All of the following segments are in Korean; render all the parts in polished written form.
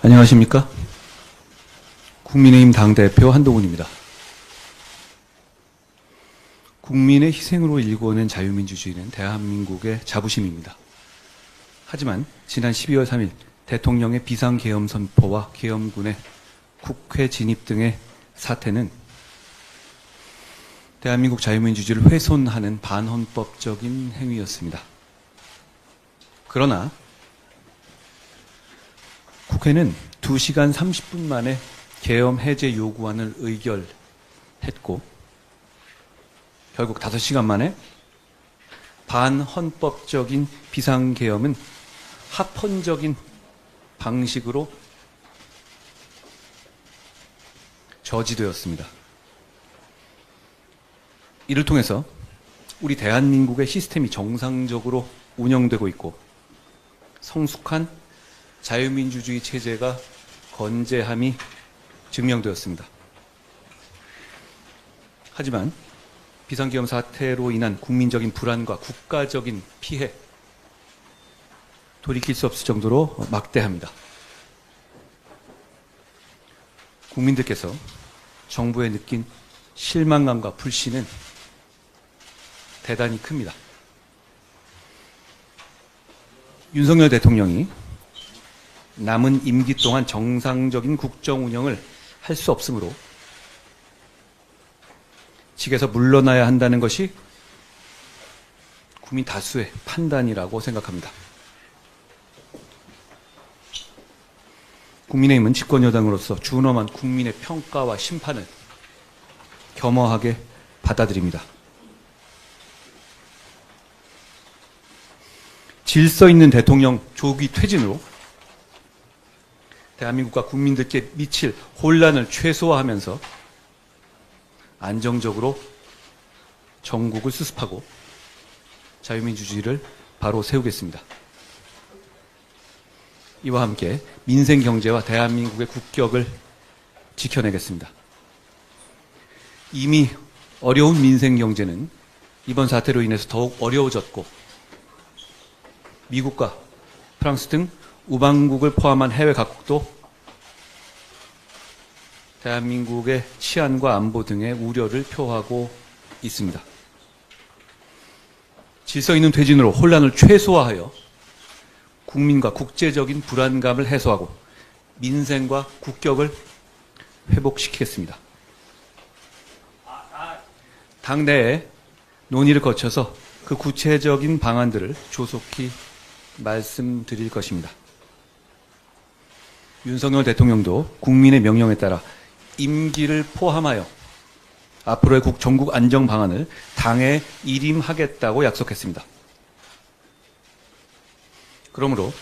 안녕하십니까? 국민의힘 당대표 한동훈입니다. 국민의 희생으로 일궈낸 자유민주주의는 대한민국의 자부심입니다. 하지만 지난 12월 3일 대통령의 비상계엄 선포와 계엄군의 국회 진입 등의 사태는 대한민국 자유민주주의를 훼손하는 반헌법적인 행위였습니다. 그러나 국회는 2시간 30분 만에 계엄 해제 요구안을 의결했고 결국 5시간 만에 반헌법적인 비상계엄은 합헌적인 방식으로 저지되었습니다. 이를 통해서 우리 대한민국의 시스템이 정상적으로 운영되고 있고 성숙한 자유민주주의 체제가 건재함이 증명되었습니다. 하지만 비상계엄 사태로 인한 국민적인 불안과 국가적인 피해, 돌이킬 수 없을 정도로 막대합니다. 국민들께서 정부에 느낀 실망감과 불신은 대단히 큽니다. 윤석열 대통령이 남은 임기 동안 정상적인 국정 운영을 할 수 없으므로 직에서 물러나야 한다는 것이 국민 다수의 판단이라고 생각합니다. 국민의힘은 집권여당으로서 준엄한 국민의 평가와 심판을 겸허하게 받아들입니다. 질서 있는 대통령 조기 퇴진으로 대한민국과 국민들께 미칠 혼란을 최소화하면서 안정적으로 정국을 수습하고 자유민주주의를 바로 세우겠습니다. 이와 함께 민생 경제와 대한민국의 국격을 지켜내겠습니다. 이미 어려운 민생 경제는 이번 사태로 인해서 더욱 어려워졌고 미국과 프랑스 등 우방국을 포함한 해외 각국도 대한민국의 치안과 안보 등의 우려를 표하고 있습니다. 질서 있는 퇴진으로 혼란을 최소화하여 국민과 국제적인 불안감을 해소하고 민생과 국격을 회복시키겠습니다. 당내에 논의를 거쳐서 그 구체적인 방안들을 조속히 말씀드릴 것입니다. 윤석열 대통령도 국민의 명령에 따라 임기를 포함하여 앞으로의 전국 안정 방안을 당에 일임하겠다고 약속했습니다. 그러므로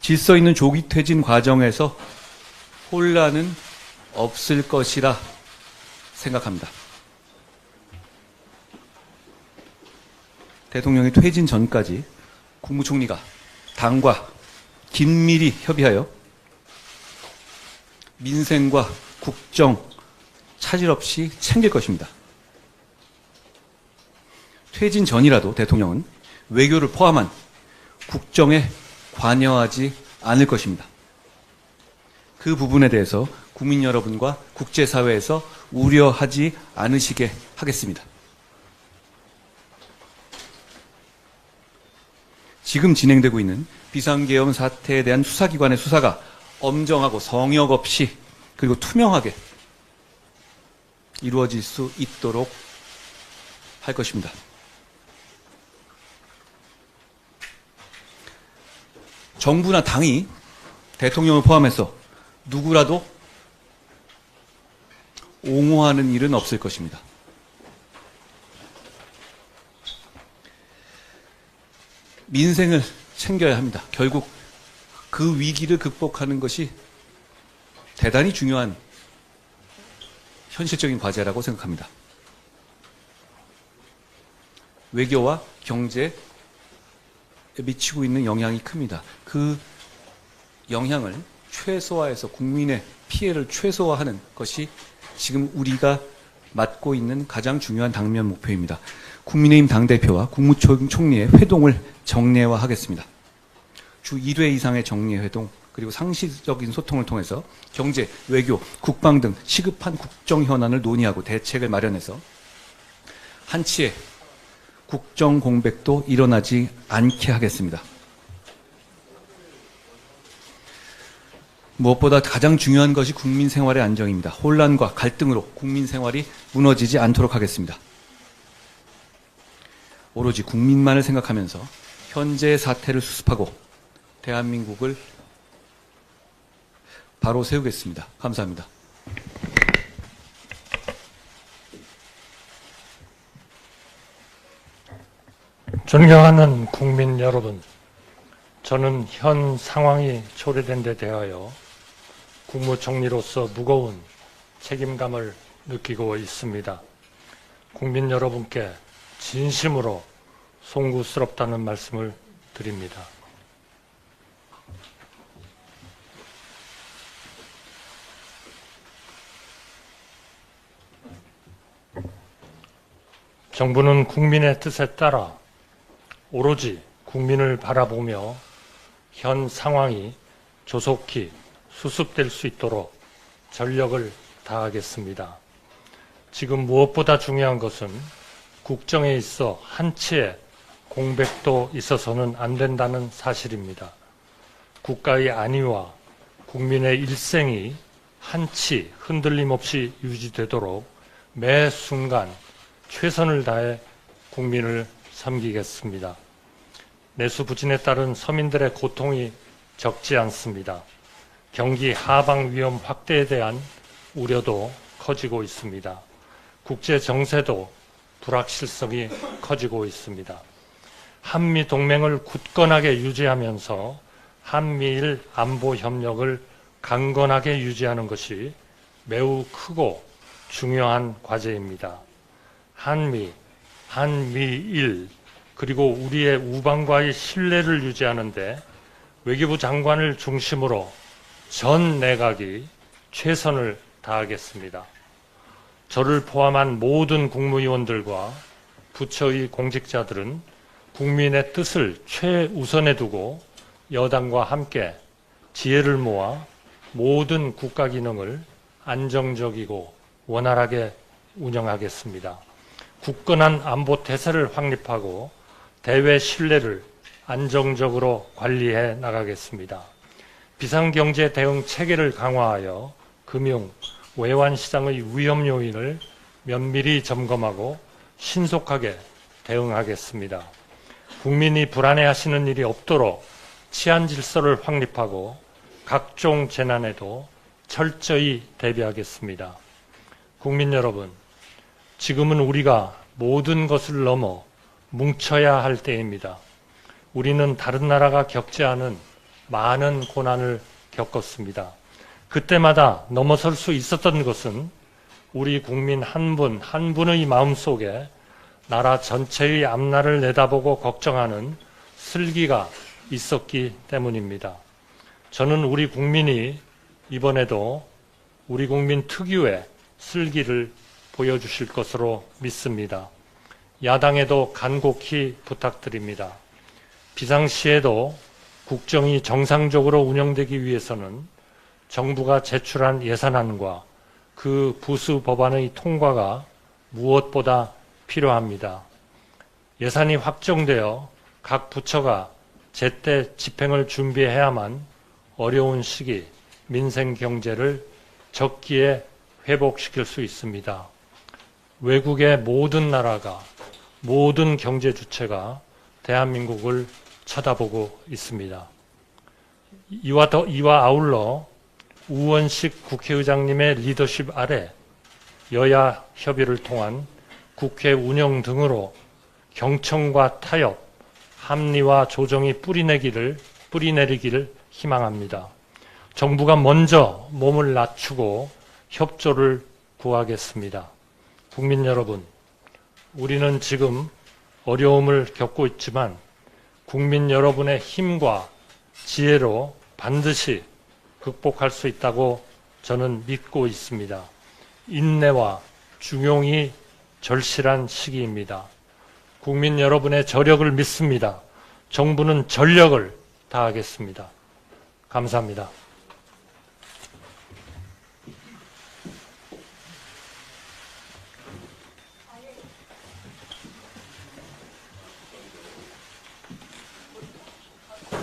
질서 있는 조기 퇴진 과정에서 혼란은 없을 것이라 생각합니다. 대통령이 퇴진 전까지 국무총리가 당과 긴밀히 협의하여 민생과 국정 차질 없이 챙길 것입니다. 퇴진 전이라도 대통령은 외교를 포함한 국정에 관여하지 않을 것입니다. 그 부분에 대해서 국민 여러분과 국제사회에서 우려하지 않으시게 하겠습니다. 지금 진행되고 있는 비상계엄 사태에 대한 수사기관의 수사가 엄정하고 성역 없이 그리고 투명하게 이루어질 수 있도록 할 것입니다. 정부나 당이 대통령을 포함해서 누구라도 옹호하는 일은 없을 것입니다. 민생을 챙겨야 합니다. 결국 그 위기를 극복하는 것이 대단히 중요한 현실적인 과제라고 생각합니다. 외교와 경제에 미치고 있는 영향이 큽니다. 그 영향을 최소화해서 국민의 피해를 최소화하는 것이 지금 우리가 맡고 있는 가장 중요한 당면 목표입니다. 국민의힘 당대표와 국무총리의 회동을 정례화하겠습니다. 주 1회 이상의 정례회동 그리고 상시적인 소통을 통해서 경제, 외교, 국방 등 시급한 국정 현안을 논의하고 대책을 마련해서 한치의 국정 공백도 일어나지 않게 하겠습니다. 무엇보다 가장 중요한 것이 국민 생활의 안정입니다. 혼란과 갈등으로 국민 생활이 무너지지 않도록 하겠습니다. 오로지 국민만을 생각하면서 현재의 사태를 수습하고 대한민국을 바로 세우겠습니다. 감사합니다. 존경하는 국민 여러분, 저는 현 상황이 초래된 데 대하여 국무총리로서 무거운 책임감을 느끼고 있습니다. 국민 여러분께 진심으로 송구스럽다는 말씀을 드립니다. 정부는 국민의 뜻에 따라 오로지 국민을 바라보며 현 상황이 조속히 수습될 수 있도록 전력을 다하겠습니다. 지금 무엇보다 중요한 것은 국정에 있어 한치의 공백도 있어서는 안 된다는 사실입니다. 국가의 안위와 국민의 일생이 한치 흔들림 없이 유지되도록 매 순간 최선을 다해 국민을 섬기겠습니다. 내수부진에 따른 서민들의 고통이 적지 않습니다. 경기 하방 위험 확대에 대한 우려도 커지고 있습니다. 국제 정세도 불확실성이 커지고 있습니다. 한미 동맹을 굳건하게 유지하면서 한미일 안보 협력을 강건하게 유지하는 것이 매우 크고 중요한 과제입니다. 한미, 한미일, 그리고 우리의 우방과의 신뢰를 유지하는데 외교부 장관을 중심으로 전 내각이 최선을 다하겠습니다. 저를 포함한 모든 국무위원들과 부처의 공직자들은 국민의 뜻을 최우선에 두고 여당과 함께 지혜를 모아 모든 국가 기능을 안정적이고 원활하게 운영하겠습니다. 굳건한 안보 태세를 확립하고 대외 신뢰를 안정적으로 관리해 나가겠습니다. 비상경제 대응 체계를 강화하여 금융, 외환시장의 위험 요인을 면밀히 점검하고 신속하게 대응하겠습니다. 국민이 불안해하시는 일이 없도록 치안 질서를 확립하고 각종 재난에도 철저히 대비하겠습니다. 국민 여러분, 지금은 우리가 모든 것을 넘어 뭉쳐야 할 때입니다. 우리는 다른 나라가 겪지 않은 많은 고난을 겪었습니다. 그때마다 넘어설 수 있었던 것은 우리 국민 한 분 한 분의 마음속에 나라 전체의 앞날을 내다보고 걱정하는 슬기가 있었기 때문입니다. 저는 우리 국민이 이번에도 우리 국민 특유의 슬기를 보여주실 것으로 믿습니다. 야당에도 간곡히 부탁드립니다. 비상시에도 국정이 정상적으로 운영되기 위해서는 정부가 제출한 예산안과 그 부수 법안의 통과가 무엇보다 필요합니다. 예산이 확정되어 각 부처가 제때 집행을 준비해야만 어려운 시기 민생 경제를 적기에 회복시킬 수 있습니다. 외국의 모든 나라가, 모든 경제 주체가 대한민국을 쳐다보고 있습니다. 이와 아울러 우원식 국회의장님의 리더십 아래 여야 협의를 통한 국회 운영 등으로 경청과 타협, 합리와 조정이 뿌리내리기를 희망합니다. 정부가 먼저 몸을 낮추고 협조를 구하겠습니다. 국민 여러분, 우리는 지금 어려움을 겪고 있지만 국민 여러분의 힘과 지혜로 반드시 극복할 수 있다고 저는 믿고 있습니다. 인내와 중용이 절실한 시기입니다. 국민 여러분의 저력을 믿습니다. 정부는 전력을 다하겠습니다. 감사합니다. 감사합니다.